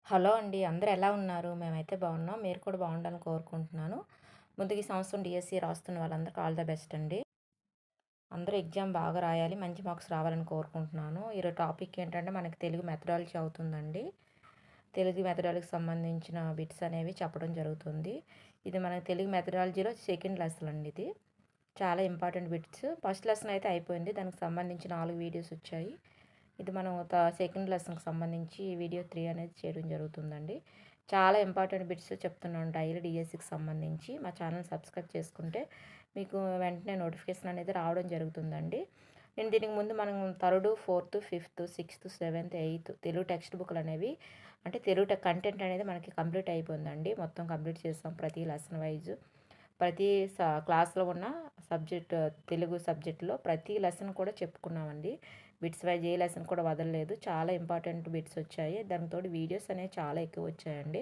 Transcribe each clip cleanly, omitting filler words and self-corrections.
Hello అండి. అందరూ ఎలా ఉన్నారు? మేమైతే బాగున్నాం. మీరు కూడా బాగుండాలని కోరుకుంటున్నాను. ముందుగా ఈ సంవత్సరం డీఎస్సీ రాస్తున్న వాళ్ళందరికీ ఆల్ ద బెస్ట్ అండి. అందరూ ఎగ్జామ్ బాగా రాయాలి. మంచి మార్క్స్ రావాలని కోరుకుంటున్నాను. ఈరోజు టాపిక్ ఏంటంటే మనకి తెలుగు మెథడాలజీ అవుతుందండి. తెలుగు మెథడాలజీకి సంబంధించిన బిట్స్ అనేవి చెప్పడం జరుగుతుంది. ఇది మన తెలుగు మెథడాలజీలో సెకండ్ లెసన్ అండి ఇది. చాలా ఇంపార్టెంట్ బిట్స్. ఫస్ట్ లెసన్ అయితే అయిపోయింది. దానికి సంబంధించి 4 వీడియోస్ వచ్చాయి. ఇది మనం సెకండ్ లెసన్కి సంబంధించి వీడియో 3 అనేది చేయడం జరుగుతుందండి. చాలా ఇంపార్టెంట్ బిట్స్ చెప్తున్నాను డైలీ డిఎస్సికి సంబంధించి. మా ఛానల్ సబ్స్క్రైబ్ చేసుకుంటే మీకు వెంటనే నోటిఫికేషన్ అనేది రావడం జరుగుతుందండి. నేను దీనికి ముందు మనం 3rd, 4th, 5th, 6th, 7th, 8th Telugu text బుక్లు అనేవి అంటే తెలుగు కంటెంట్ అనేది మనకి కంప్లీట్ అయిపోయిందండి. మొత్తం కంప్లీట్ చేస్తాం ప్రతి లెసన్ వైజ్. ప్రతి క్లాస్లో ఉన్న సబ్జెక్ట్ తెలుగు సబ్జెక్టులో ప్రతి లెసన్ కూడా చెప్పుకున్నామండి. బిట్స్ వైజ్ ఏ లెసన్ కూడా వదలలేదు. చాలా ఇంపార్టెంట్ బిట్స్ వచ్చాయి. దానితో వీడియోస్ అనేవి చాలా ఎక్కువ వచ్చాయండి.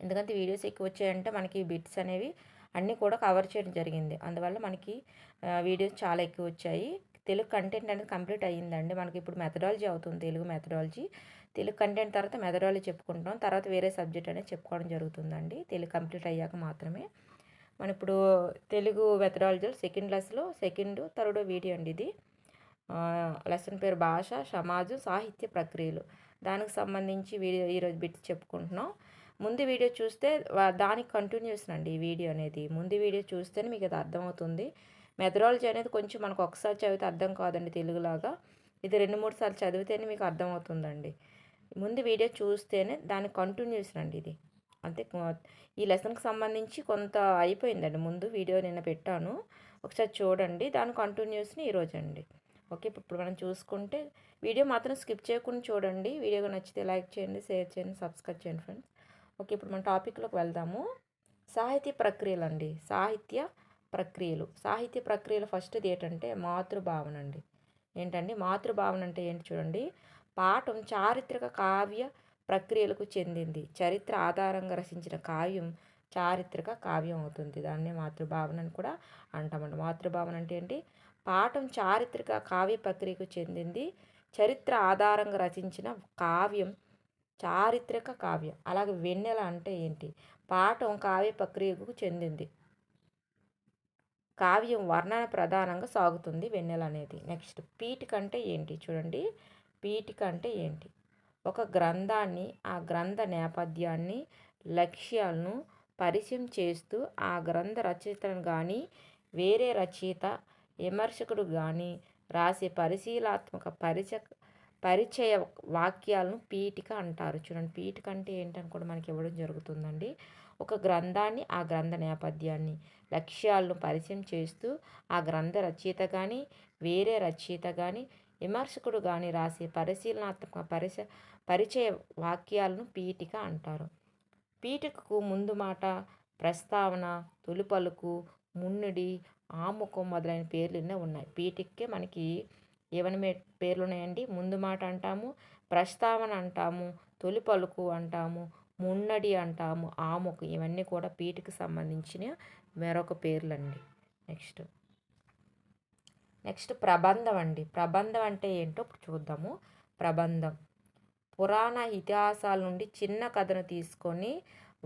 ఎందుకంటే వీడియోస్ ఎక్కువ వచ్చాయంటే మనకి బిట్స్ అనేవి అన్నీ కూడా కవర్ చేయడం జరిగింది. అందువల్ల మనకి వీడియోస్ చాలా ఎక్కువ వచ్చాయి. తెలుగు కంటెంట్ అనేది కంప్లీట్ అయ్యిందండి. మనకి ఇప్పుడు మెథడాలజీ అవుతుంది. తెలుగు మెథడాలజీ. తెలుగు కంటెంట్ తర్వాత మెథడాలజీ చెప్పుకుంటాం. తర్వాత వేరే సబ్జెక్ట్ అనేది చెప్పుకోవడం జరుగుతుందండి. తెలుగు కంప్లీట్ అయ్యాక మాత్రమే. మనం ఇప్పుడు తెలుగు మెథడాలజీలో సెకండ్ లెసన్లో సెకండ్, థర్డ్ వీడియో అండి ఇది. లెసన్ పేరు భాష, సమాజం, సాహిత్య ప్రక్రియలు. దానికి సంబంధించి వీడియో ఈరోజు బిట్స్ చెప్పుకుంటున్నాం. ముందు వీడియో చూస్తే దానికి కంటిన్యూషన్ అండి ఈ వీడియో అనేది. ముందు వీడియో చూస్తేనే మీకు అది అర్థమవుతుంది. మెథడాలజీ అనేది కొంచెం మనకు ఒకసారి చదివితే అర్థం కాదండి తెలుగులాగా. ఇది 2-3 సార్లు చదివితేనే మీకు అర్థమవుతుందండి. ముందు వీడియో చూస్తేనే దాని కంటిన్యూషన్ అండి ఇది. అంతే. ఈ లెసన్కి సంబంధించి కొంత అయిపోయిందండి. ముందు వీడియో నిన్న పెట్టాను, ఒకసారి చూడండి. దాని కంటిన్యూషన్ ఈరోజు అండి. ఓకే. ఇప్పుడు మనం చూసుకుంటే వీడియో మాత్రం స్కిప్ చేయకుండా చూడండి. వీడియో నచ్చితే లైక్ చేయండి, షేర్ చేయండి, సబ్స్క్రైబ్ చేయండి ఫ్రెండ్స్. ఓకే. ఇప్పుడు మన టాపిక్లోకి వెళ్దాము. సాహిత్య ప్రక్రియలు అండి. సాహిత్య ప్రక్రియలు. సాహిత్య ప్రక్రియలు ఫస్ట్ది ఏంటంటే మాతృభావన అండి. ఏంటండి మాతృభావన అంటే ఏంటి చూడండి. పాఠం చారిత్రక కావ్య ప్రక్రియలకు చెందింది. చరిత్ర ఆధారంగా రచించిన కావ్యం చారిత్రక కావ్యం అవుతుంది. దాన్ని మాతృభావన అని కూడా అంటామండి. మాతృభావన అంటే ఏంటి? పాఠం చారిత్రక కావ్య ప్రక్రియకు చెందింది. చరిత్ర ఆధారంగా రచించిన కావ్యం చారిత్రక కావ్యం. అలాగే వెన్నెల అంటే ఏంటి? పాఠం కావ్య ప్రక్రియకు చెందింది. కావ్యం వర్ణన ప్రధానంగా సాగుతుంది వెన్నెల అనేది. నెక్స్ట్ పీఠిక అంటే ఏంటి చూడండి. పీఠిక అంటే ఏంటి? ఒక గ్రంథాన్ని, ఆ గ్రంథ నేపథ్యాన్ని, లక్ష్యాలను పరిచయం చేస్తూ ఆ గ్రంథ రచయితను కానీ వేరే రచయిత విమర్శకుడు కానీ రాసే పరిశీలాత్మక పరిచయ వాక్యాలను పీఠిక అంటారు. చూడండి పీఠిక అంటే ఏంటని కూడా మనకి ఇవ్వడం జరుగుతుందండి. ఒక గ్రంథాన్ని, ఆ గ్రంథ నేపథ్యాన్ని, లక్ష్యాలను పరిచయం చేస్తూ ఆ గ్రంథ రచయిత కానీ వేరే రచయిత కానీ విమర్శకుడు కానీ రాసే పరిశీలనాత్మక పరిచయ వాక్యాలను పీఠిక అంటారు. పీఠికకు ముందు మాట, ప్రస్తావన, తొలి పలుకు, మున్నుడి, ఆముఖం మొదలైన పేర్లునే ఉన్నాయి. పీఠికకే మనకి ఏమని పేర్లు ఉన్నాయండి? ముందు మాట అంటాము, ప్రస్తావన అంటాము, తొలి పలుకు అంటాము, మున్నడి అంటాము, ఆముఖం. ఇవన్నీ కూడా పీఠికి సంబంధించిన మరొక పేర్లండి. నెక్స్ట్ ప్రబంధం అండి. ప్రబంధం అంటే ఏంటో ఇప్పుడు చూద్దాము. ప్రబంధం పురాణ ఇతిహాసాల నుండి చిన్న కథను తీసుకొని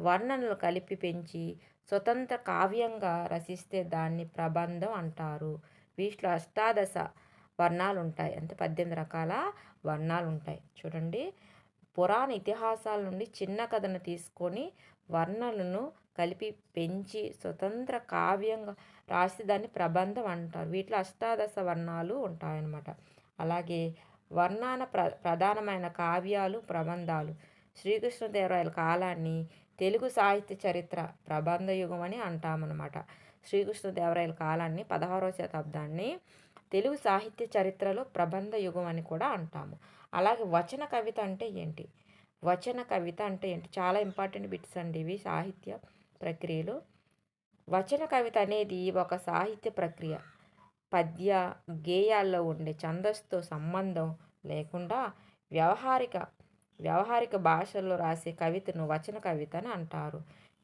వర్ణనలు కలిపి పెంచి స్వతంత్ర కావ్యంగా రచిస్తే దాన్ని ప్రబంధం అంటారు. వీటిలో అష్టాదశ వర్ణాలు ఉంటాయి. అంటే 18 రకాల వర్ణాలు ఉంటాయి. చూడండి. పురాణ ఇతిహాసాల నుండి చిన్న కథను తీసుకొని వర్ణనలను కలిపి పెంచి స్వతంత్ర కావ్యంగా రాసి దాన్ని ప్రబంధం అంటారు. వీటిలో అష్టాదశ వర్ణాలు ఉంటాయన్నమాట. అలాగే వర్ణన ప్రధానమైన కావ్యాలు, ప్రబంధాలు. శ్రీకృష్ణదేవరాయల కాలాన్ని తెలుగు సాహిత్య చరిత్ర ప్రబంధ యుగం అని అంటామన్నమాట. శ్రీకృష్ణదేవరాయల కాలాన్ని 16వ శతాబ్దాన్ని తెలుగు సాహిత్య చరిత్రలో ప్రబంధ యుగం అని కూడా అంటాము. అలాగే వచన కవిత అంటే ఏంటి? వచన కవిత అంటే ఏంటి? చాలా ఇంపార్టెంట్ బిట్స్ అండి ఇవి సాహిత్య ప్రక్రియలో. వచన కవిత అనేది ఒక సాహిత్య ప్రక్రియ. పద్య, గేయాల్లో ఉండే ఛందస్సుతో సంబంధం లేకుండా వ్యవహారిక భాషల్లో రాసే కవితను వచన కవిత అని అంటారు.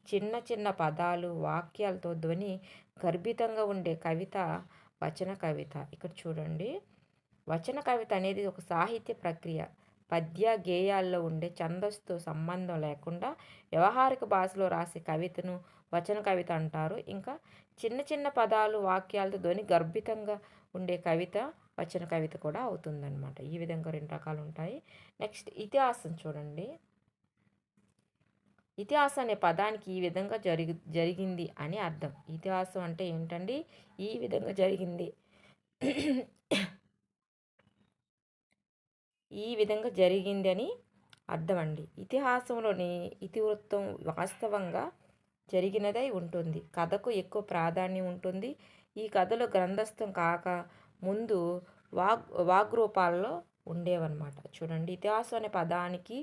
చిన్న చిన్న పదాలు, వాక్యాలతో ధ్వని గర్భితంగా ఉండే కవిత వచన కవిత. ఇక్కడ చూడండి. వచన కవిత అనేది ఒక సాహిత్య ప్రక్రియ. పద్య గేయాల్లో ఉండే ఛందస్సుతో సంబంధం లేకుండా వ్యవహారిక భాషలో రాసే కవితను వచన కవిత అంటారు. ఇంకా చిన్న చిన్న పదాలు వాక్యాలతో ధ్వని గర్భితంగా ఉండే కవిత వచన కవిత కూడా అవుతుందన్నమాట. ఈ విధంగా 2 రకాలు ఉంటాయి. నెక్స్ట్ ఇతిహాసం చూడండి. ఇతిహాసం అనే పదానికి ఈ విధంగా జరిగింది అని అర్థం. ఇతిహాసం అంటే ఏంటండి? ఈ విధంగా జరిగింది. ఈ విధంగా జరిగిందని అర్థం అండి. ఇతిహాసంలోని ఇతివృత్తం వాస్తవంగా జరిగినదై ఉంటుంది. కథకు ఎక్కువ ప్రాధాన్యం ఉంటుంది. ఈ కథలో గ్రంథస్థం కాక ముందు వాగ్రూపాల్లో ఉండేవన్నమాట. చూడండి, ఇతిహాసం అనే పదానికి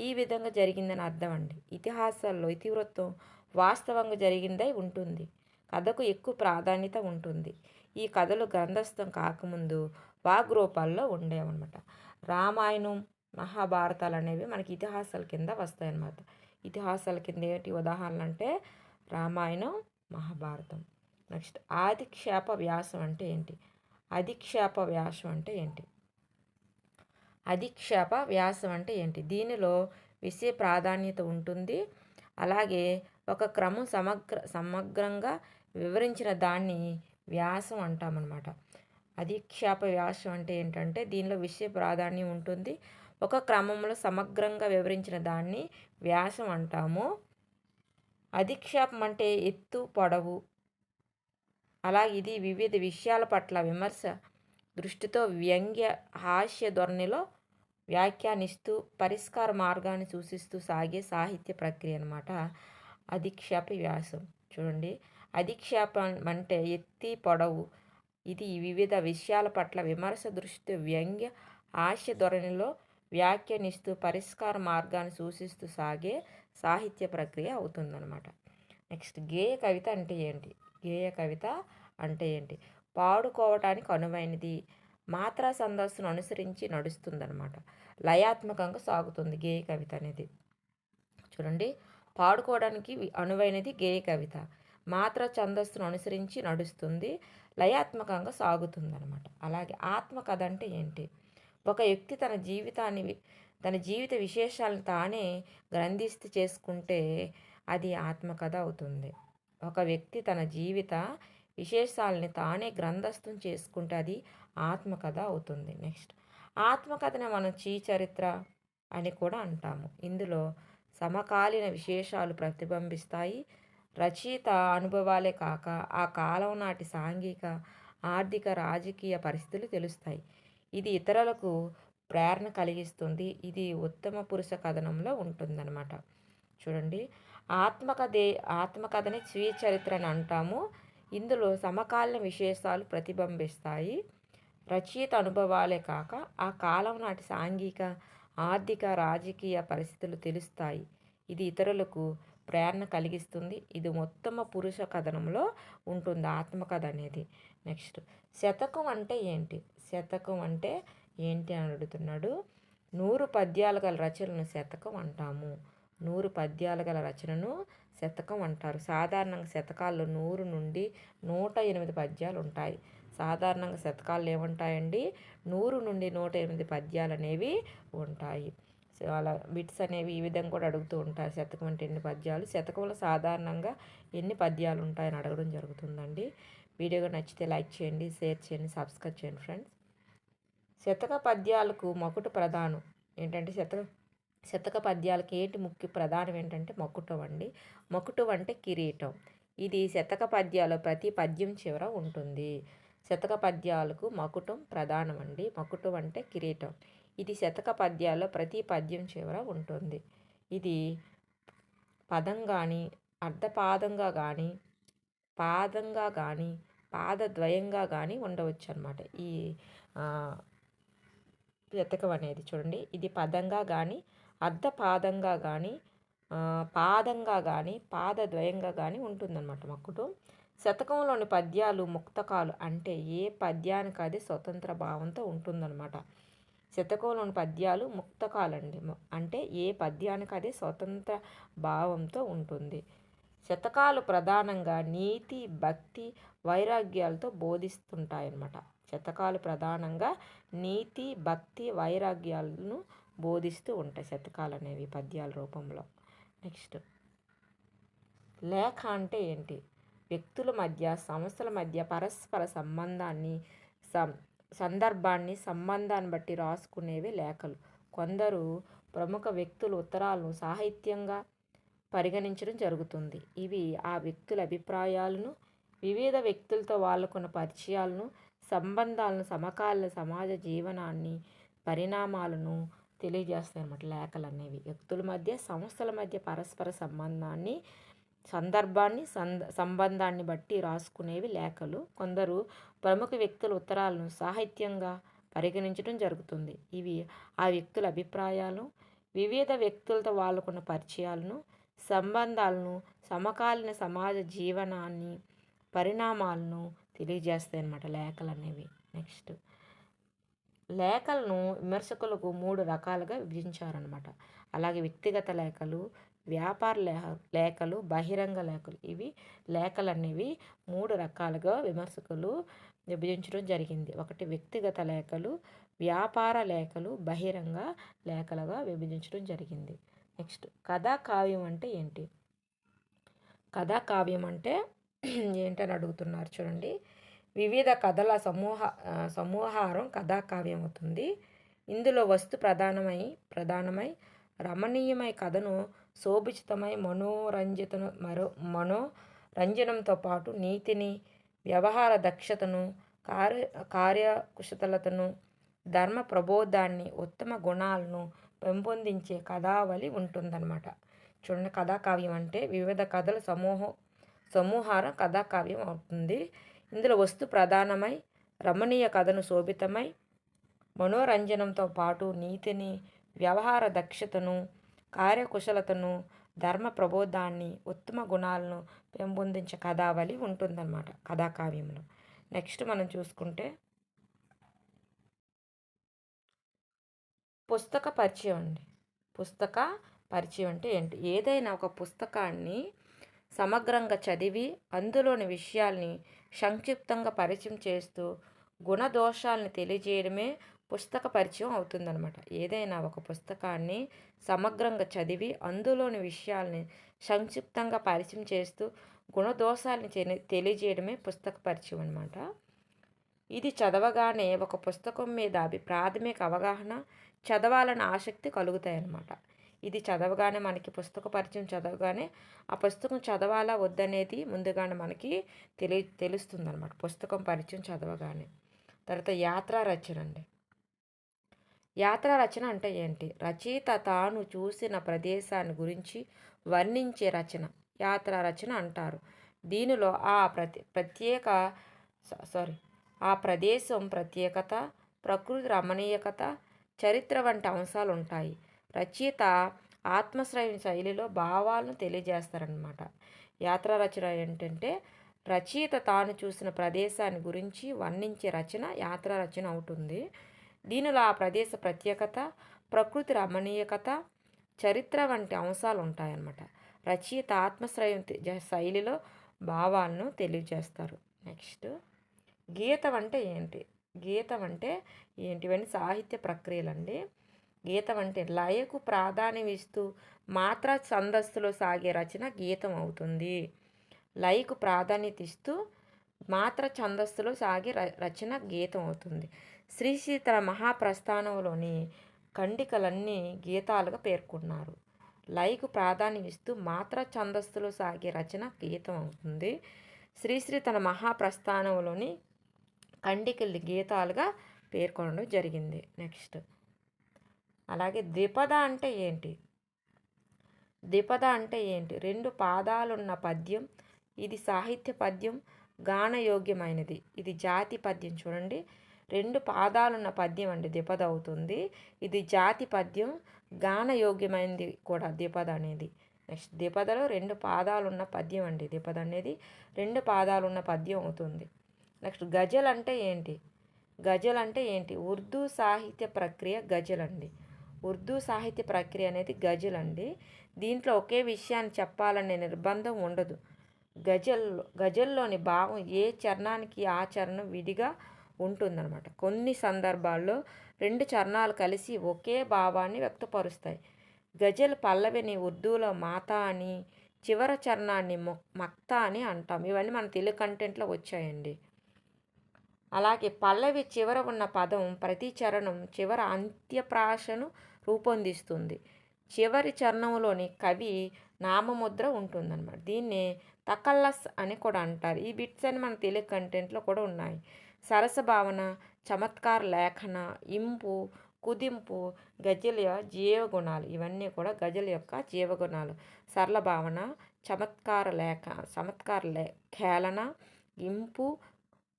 ఈ విధంగా జరిగిందని అర్థం అండి. ఇతిహాసాల్లో ఇతివృత్తం వాస్తవంగా జరిగిందై ఉంటుంది. కథకు ఎక్కువ ప్రాధాన్యత ఉంటుంది. ఈ కథలు గ్రంథస్థం కాకముందు వాగ్రూపాల్లో ఉండేవన్నమాట. రామాయణం, మహాభారతాలు అనేవి మనకి ఇతిహాసాల కింద వస్తాయి అన్నమాట. ఇతిహాసాల కింద ఏంటి ఉదాహరణలు అంటే రామాయణం, మహాభారతం. నెక్స్ట్ ఆదిక్షేప వ్యాసం అంటే ఏంటి? అధిక్షేప వ్యాసం అంటే ఏంటి? అధిక్షేప వ్యాసం అంటే ఏంటి? దీనిలో విషయ ప్రాధాన్యత ఉంటుంది. అలాగే ఒక క్రమం సమగ్రంగా వివరించిన దాన్ని వ్యాసం అంటామన్నమాట. అధిక్షేప వ్యాసం అంటే ఏంటంటే దీనిలో విషయ ప్రాధాన్యం ఉంటుంది. ఒక క్రమంలో సమగ్రంగా వివరించిన దాన్ని వ్యాసం అంటాము. అధిక్షేపం అంటే ఎత్తు, పొడవు. అలాగే ఇది వివిధ విషయాల పట్ల విమర్శ దృష్టితో వ్యంగ్య హాస్య ధోరణిలో వ్యాఖ్యానిస్తూ పరిష్కార మార్గాన్ని సూచిస్తూ సాగే సాహిత్య ప్రక్రియ అన్నమాట అధిక్షేప వ్యాసం. చూడండి, అధిక్షేపం అంటే ఎత్తి, పొడవు. ఇది వివిధ విషయాల పట్ల విమర్శ దృష్టితో వ్యంగ్య హాస్య ధోరణిలో వ్యాఖ్యానిస్తూ పరిష్కార మార్గాన్ని సూచిస్తూ సాగే సాహిత్య ప్రక్రియ అవుతుందన్నమాట. నెక్స్ట్ గేయ కవిత అంటే ఏంటి? గేయ కవిత అంటే ఏంటి? పాడుకోవటానికి అనువైనది, మాత్రా ఛందస్సును అనుసరించి నడుస్తుందన్నమాట. లయాత్మకంగా సాగుతుంది గేయ కవిత అనేది. చూడండి, పాడుకోవడానికి అనువైనది గేయ కవిత, మాత్ర ఛందస్సును అనుసరించి నడుస్తుంది, లయాత్మకంగా సాగుతుందన్నమాట. అలాగే ఆత్మకథ అంటే ఏంటి? ఒక వ్యక్తి తన జీవిత విశేషాలను తానే గ్రంథిస్తూ చేసుకుంటే అది ఆత్మకథ అవుతుంది. ఒక వ్యక్తి తన జీవిత విశేషాలని తానే గ్రంథస్థం చేసుకుంటే అది ఆత్మకథ అవుతుంది. నెక్స్ట్ ఆత్మకథని మనం చరిత్ర అని కూడా అంటాము. ఇందులో సమకాలీన విశేషాలు ప్రతిబింబిస్తాయి. రచయిత అనుభవాలే కాక ఆ కాలం నాటి సాంఘిక, ఆర్థిక, రాజకీయ పరిస్థితులు తెలుస్తాయి. ఇది ఇతరులకు ప్రేరణ కలిగిస్తుంది. ఇది ఉత్తమ పురుష కథనంలో ఉంటుందన్నమాట. చూడండి, ఆత్మకథని స్వీయ చరిత్ర అని అంటాము. ఇందులో సమకాలీన విశేషాలు ప్రతిబింబిస్తాయి. రచయిత అనుభవాలే కాక ఆ కాలం నాటి సాంఘిక, ఆర్థిక, రాజకీయ పరిస్థితులు తెలుస్తాయి. ఇది ఇతరులకు ప్రేరణ కలిగిస్తుంది. ఇది ఉత్తమ పురుష కథనంలో ఉంటుంది ఆత్మకథ అనేది. నెక్స్ట్ శతకం అంటే ఏంటి? శతకం అంటే ఏంటి అని అడుగుతున్నాడు. 100 పద్యాలు గల రచనను శతకం అంటాము. 100 పద్యాలు గల రచనను శతకం అంటారు. సాధారణంగా శతకాల్లో 100 నుండి 108 పద్యాలు ఉంటాయి. సాధారణంగా శతకాల్లో ఏముంటాయండి? 100 నుండి 108 పద్యాలు అనేవి ఉంటాయి. సో అలా బిట్స్ అనేవి ఈ విధంగా కూడా అడుగుతూ ఉంటారు. శతకం అంటే ఎన్ని పద్యాలు, శతకంలో సాధారణంగా ఎన్ని పద్యాలు ఉంటాయని అడగడం జరుగుతుందండి. వీడియోగా నచ్చితే లైక్ చేయండి, షేర్ చేయండి, సబ్స్క్రైబ్ చేయండి ఫ్రెండ్స్. శతక పద్యాలకు మకుట ప్రధానం ఏంటంటే శతక పద్యాలకి ఏంటి ముఖ్య ప్రధానం ఏంటంటే మకుటం అండి. మకుటం అంటే కిరీటం. ఇది శతక పద్యాలు ప్రతి పద్యం చివర ఉంటుంది. శతక పద్యాలకు మకుటం ప్రధానం అండి. మకుటం అంటే కిరీటం. ఇది శతక పద్యాల్లో ప్రతి పద్యం చివర ఉంటుంది. ఇది పదం కానీ, అర్ధపాదంగా కానీ, పాదంగా కానీ, పాదద్వయంగా కానీ ఉండవచ్చు అన్నమాట. ఈ శతకం అనేది చూడండి, ఇది పదంగా కానీ, అర్ధపాదంగా కానీ, పాదంగా కానీ, పాదద్వయంగా కానీ ఉంటుందన్నమాట మకుటం. శతకంలోని పద్యాలు ముక్తకాలు అంటే ఏ పద్యానికి అది స్వతంత్ర భావంతో ఉంటుందన్నమాట. శతకంలోని పద్యాలు ముక్తకాలండి. అంటే ఏ పద్యానికి అది స్వతంత్ర భావంతో ఉంటుంది. శతకాలు ప్రధానంగా నీతి, భక్తి, వైరాగ్యాలతో బోధిస్తుంటాయన్నమాట. శతకాలు ప్రధానంగా నీతి, భక్తి, వైరాగ్యాలను బోధిస్తూ ఉంటాయి శతకాలు అనేవి పద్యాల రూపంలో. నెక్స్ట్ లేఖ అంటే ఏంటి? వ్యక్తుల మధ్య, సంస్థల మధ్య పరస్పర సంబంధాన్ని, సందర్భాన్ని, సంబంధాన్ని బట్టి రాసుకునేవి లేఖలు. కొందరు ప్రముఖ వ్యక్తుల ఉత్తరాలను సాహిత్యంగా పరిగణించడం జరుగుతుంది. ఇవి ఆ వ్యక్తుల అభిప్రాయాలను, వివిధ వ్యక్తులతో వాళ్ళకున్న పరిచయాలను, సంబంధాలను, సమకాలీన సమాజ జీవనాన్ని, పరిణామాలను తెలియజేస్తాయి అన్నమాట లేఖలు అనేవి. వ్యక్తుల మధ్య, సంస్థల మధ్య పరస్పర సంబంధాన్ని, సందర్భాన్ని, సంబంధాన్ని బట్టి రాసుకునేవి లేఖలు. కొందరు ప్రముఖ వ్యక్తుల ఉత్తరాలను సాహిత్యంగా పరిగణించడం జరుగుతుంది. ఇవి ఆ వ్యక్తుల అభిప్రాయాలు, వివిధ వ్యక్తులతో వాళ్ళకున్న పరిచయాలను, సంబంధాలను, సమకాలీన సమాజ జీవనాన్ని, పరిణామాలను తెలియజేస్తాయి అన్నమాట లేఖలు అనేవి. నెక్స్ట్ లేఖలను విమర్శకులకు 3 రకాలుగా విభజించారనమాట. అలాగే వ్యక్తిగత లేఖలు, వ్యాపార లేఖలు, బహిరంగ లేఖలు. ఇవి లేఖలు అనేవి 3 రకాలుగా విమర్శకులు విభజించడం జరిగింది. ఒకటి వ్యక్తిగత లేఖలు, వ్యాపార లేఖలు, బహిరంగ లేఖలుగా విభజించడం జరిగింది. నెక్స్ట్ కథా కావ్యం అంటే ఏంటి? కథా కావ్యం అంటే ఏంటని అడుగుతున్నారు చూడండి. వివిధ కథల సమూహారం కథాకావ్యం అవుతుంది. ఇందులో వస్తు ప్రధానమై రమణీయమై కథను శోభితమై మనోరంజనంతో పాటు నీతిని, వ్యవహార దక్షతను, కార్యకుశలతను, ధర్మ ప్రబోధాన్ని, ఉత్తమ గుణాలను పెంపొందించే కథావళి ఉంటుందన్నమాట. చూడండి, కథాకావ్యం అంటే వివిధ కథల సమూహారం కథాకావ్యం అవుతుంది. ఇందులో వస్తు ప్రధానమై రమణీయ కథను శోభితమై మనోరంజనంతో పాటు నీతిని, వ్యవహార దక్షతను, కార్యకుశలతను, ధర్మ ప్రబోధాన్ని, ఉత్తమ గుణాలను పెంపొందించే కథావళి ఉంటుందన్నమాట కథాకావ్యంలో. నెక్స్ట్ మనం చూసుకుంటే పుస్తక పరిచయం అండి. పుస్తక పరిచయం అంటే ఏంటి? ఏదైనా ఒక పుస్తకాన్ని సమగ్రంగా చదివి అందులోని విషయాల్ని సంక్షిప్తంగా పరిచయం చేస్తూ గుణదోషాలను తెలియజేయడమే పుస్తక పరిచయం అవుతుందన్నమాట. ఏదైనా ఒక పుస్తకాన్ని సమగ్రంగా చదివి అందులోని విషయాల్ని సంక్షిప్తంగా పరిచయం చేస్తూ గుణదోషాలను తెలియజేయడమే పుస్తక పరిచయం అన్నమాట. ఇది చదవగానే ఒక పుస్తకం మీద ప్రాథమిక అవగాహన, చదవాలని ఆసక్తి కలుగుతాయన్నమాట. ఇది చదవగానే మనకి పుస్తక పరిచయం చదవగానే ఆ పుస్తకం చదవాలా వద్దనేది ముందుగానే మనకి తెలుస్తుందన్నమాట పుస్తకం పరిచయం చదవగానే. తర్వాత యాత్రా రచన అండి. యాత్రా రచన అంటే ఏంటి? రచయిత తాను చూసిన ప్రదేశాన్ని గురించి వర్ణించే రచన యాత్రా రచన అంటారు. దీనిలో ఆ ప్రదేశం ప్రత్యేకత, ప్రకృతి రమణీయకత, చరిత్ర వంటి అంశాలు ఉంటాయి. రచయిత ఆత్మశ్రయ శైలిలో భావాలను తెలియజేస్తారనమాట. యాత్రా రచన ఏంటంటే రచయిత తాను చూసిన ప్రదేశాన్ని గురించి వర్ణించే రచన యాత్రా రచన అవుతుంది. దీనిలో ఆ ప్రదేశ ప్రత్యేకత, ప్రకృతి రమణీయకత, చరిత్ర వంటి అంశాలు ఉంటాయన్నమాట. రచయిత ఆత్మశ్రయ శైలిలో భావాలను తెలియజేస్తారు. నెక్స్ట్ గీతం అంటే ఏంటి? గీతం అంటే ఏంటివన్నీ సాహిత్య ప్రక్రియలండి. గీతం అంటే లయకు ప్రాధాన్యం ఇస్తూ మాత్రా ఛందస్సులో సాగే రచన గీతం అవుతుంది. లయకు ప్రాధాన్యత ఇస్తూ మాత్ర ఛందస్సులో సాగే రచన గీతం అవుతుంది. శ్రీశ్రీ తన మహాప్రస్థానంలోని ఖండికలన్నీ గీతాలుగా పేర్కొన్నారు. లయకు ప్రాధాన్యం ఇస్తూ మాత్ర ఛందస్సులో సాగే రచన గీతం అవుతుంది. శ్రీశ్రీ తన మహాప్రస్థానంలోని ఖండికల్ని గీతాలుగా పేర్కొనడం జరిగింది. నెక్స్ట్ అలాగే ద్విపద అంటే ఏంటి? ద్విపద అంటే ఏంటి? 2 పాదాలున్న పద్యం. ఇది సాహిత్య పద్యం, గానయోగ్యమైనది. ఇది జాతి పద్యం. చూడండి, 2 పాదాలున్న పద్యం అండి ద్విపద అవుతుంది. ఇది జాతి పద్యం, గానయోగ్యమైనది కూడా ద్విపద అనేది. నెక్స్ట్ ద్విపదలో 2 పాదాలున్న పద్యం అండి. ద్విపద అనేది 2 పాదాలున్న పద్యం అవుతుంది. నెక్స్ట్ గజల్ అంటే ఏంటి? గజల్ అంటే ఏంటి? ఉర్దూ సాహిత్య ప్రక్రియ గజల్ అండి. ఉర్దూ సాహిత్య ప్రక్రియ అనేది గజల్ అండి. దీంట్లో ఒకే విషయాన్ని చెప్పాలనే నిర్బంధం ఉండదు. గజల్లోని భావం ఏ చరణానికి ఆ చరణం విడిగా ఉంటుందన్నమాట. కొన్ని సందర్భాల్లో 2 చరణాలు కలిసి ఒకే భావాన్ని వ్యక్తపరుస్తాయి. గజల్ పల్లవిని ఉర్దూలో మాతా అని, చివరి చరణాన్ని మక్తా అని అంటాం. ఇవన్నీ మన తెలుగు కంటెంట్లో వచ్చాయండి. అలాగే పల్లవి చివర ఉన్న పదం ప్రతి చరణం చివర అంత్యప్రాసను రూపొందిస్తుంది. చివరి చరణంలోని కవి నామముద్ర ఉంటుందన్నమాట. దీన్ని తకల్లస్ అని కూడా అంటారు. ఈ బిట్స్ అని మన తెలుగు కంటెంట్లో కూడా ఉన్నాయి. సరస భావన, చమత్కార లేఖన, ఇంపు, కుదింపు గజల్ జీవగుణాలు. ఇవన్నీ కూడా గజల్ యొక్క జీవగుణాలు. సరళ భావన, చమత్కార ఖేళన, ఇంపు,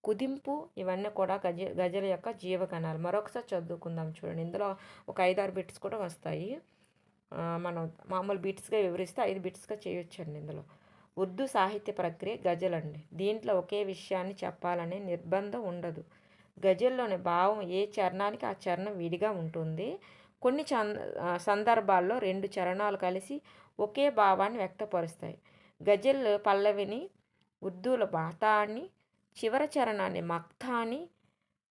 కుదింపు ఇవన్నీ కూడా గజల్ యొక్క జీవగణాలు. మరొకసారి చదువుకుందాం చూడండి. ఇందులో ఒక 5-6 బిట్స్ కూడా వస్తాయి. మనం మామూలు బిట్స్గా వివరిస్తే 5 బిట్స్గా చేయొచ్చండి. ఇందులో ఉర్దూ సాహిత్య ప్రక్రియ గజల్ అండి. దీంట్లో ఒకే విషయాన్ని చెప్పాలనే నిర్బంధం ఉండదు. గజల్లోని భావం ఏ చరణానికి ఆ చరణం విడిగా ఉంటుంది. కొన్ని సందర్భాల్లో 2 చరణాలు కలిసి ఒకే భావాన్ని వ్యక్తపరుస్తాయి. గజల్ పల్లవిని ఉర్దూలో బాతా అని, చివరి చరణాన్ని మక్తా అని,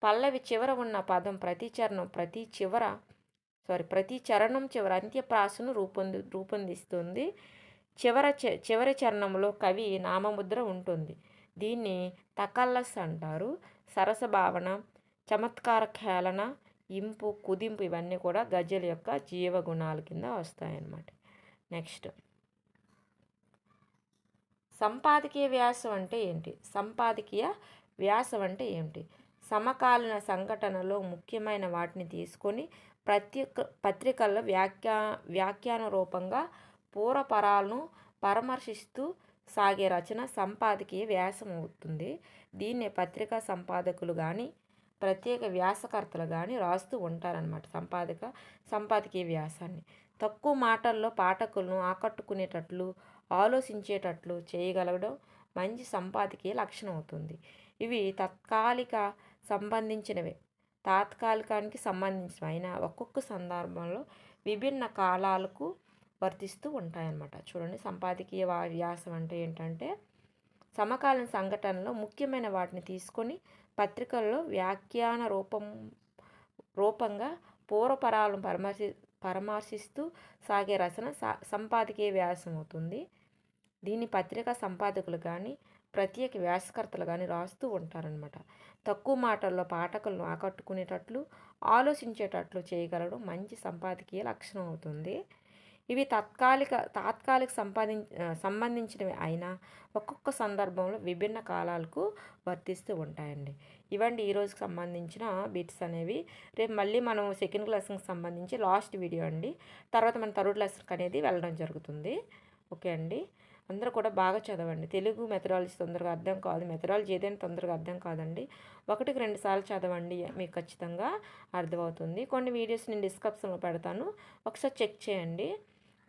పల్లవి చివర ఉన్న పదం ప్రతి చరణం చివర అంత్యప్రాసను రూపొందిస్తుంది. చివరి చరణంలో కవి నామముద్ర ఉంటుంది. దీన్ని తకల్లస్ అంటారు. సరస భావన, చమత్కార ఖేళన, ఇంపు, కుదింపు ఇవన్నీ కూడా గజల్ యొక్క జీవగుణాల కింద వస్తాయన్నమాట. నెక్స్ట్, సంపాదకీయ వ్యాసం అంటే ఏంటి? సంపాదకీయ వ్యాసం అంటే ఏమిటి? సమకాలీన సంఘటనలో ముఖ్యమైన వాటిని తీసుకొని పత్రికల్లో వ్యాఖ్యాన రూపంగా పూర్వపరాలను పరామర్శిస్తూ సాగే రచన సంపాదకీయ వ్యాసం అవుతుంది. దీన్నే పత్రికా సంపాదకులు కానీ ప్రత్యేక వ్యాసకర్తలు కానీ రాస్తూ ఉంటారనమాట. సంపాదకీయ వ్యాసాన్ని తక్కువ మాటల్లో పాఠకులను ఆకట్టుకునేటట్లు, ఆలోచించేటట్లు చేయగలగడం మంచి సంపాదకీయ లక్షణం అవుతుంది. ఇవి తాత్కాలికానికి సంబంధించినవి అయినా ఒక్కొక్క సందర్భంలో విభిన్న కాలాలకు వర్తిస్తూ ఉంటాయన్నమాట. చూడండి, సంపాదకీయ వ్యాసం అంటే ఏంటంటే సమకాలీన సంఘటనలో ముఖ్యమైన వాటిని తీసుకొని పత్రికల్లో వ్యాఖ్యాన రూపంగా పూర్వపరాలను పరామర్శిస్తూ సాగే రచన సంపాదకీయ వ్యాసం అవుతుంది. దీన్ని పత్రికా సంపాదకులు కానీ ప్రత్యేక వ్యాసకర్తలు కానీ రాస్తూ ఉంటారనమాట. తక్కువ మాటల్లో పాఠకులను ఆకట్టుకునేటట్లు, ఆలోచించేటట్లు చేయగలడం మంచి సంపాదకీయ లక్షణం అవుతుంది. ఇవి తాత్కాలిక సంబంధించినవి అయినా ఒక్కొక్క సందర్భంలో విభిన్న కాలాలకు వర్తిస్తూ ఉంటాయండి. ఇవండి ఈరోజుకి సంబంధించిన బిట్స్ అనేవి. రేపు మళ్ళీ మనం సెకండ్ క్లాస్కి సంబంధించి లాస్ట్ వీడియో అండి. తర్వాత మన థర్డ్ క్లాస్కి అనేది వెళ్ళడం జరుగుతుంది. ఓకే అండి, అందరూ కూడా బాగా చదవండి. తెలుగు మెథడాలజీ తొందరగా అర్థం కాదు, మెథడాలజీ ఏదైనా తొందరగా అర్థం కాదండి. 1-2 సార్లు చదవండి, మీకు ఖచ్చితంగా అర్థమవుతుంది. కొన్ని వీడియోస్ నేను డిస్క్రిప్షన్లో పెడతాను, ఒకసారి చెక్ చేయండి.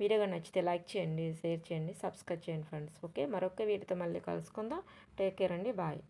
వీడియోగా నచ్చితే లైక్ చేయండి, షేర్ చేయండి, సబ్స్క్రైబ్ చేయండి ఫ్రెండ్స్. ఓకే, మరొక వీడియోతో మళ్ళీ కలుసుకుందాం. టేక్ కేర్ అండి, బాయ్.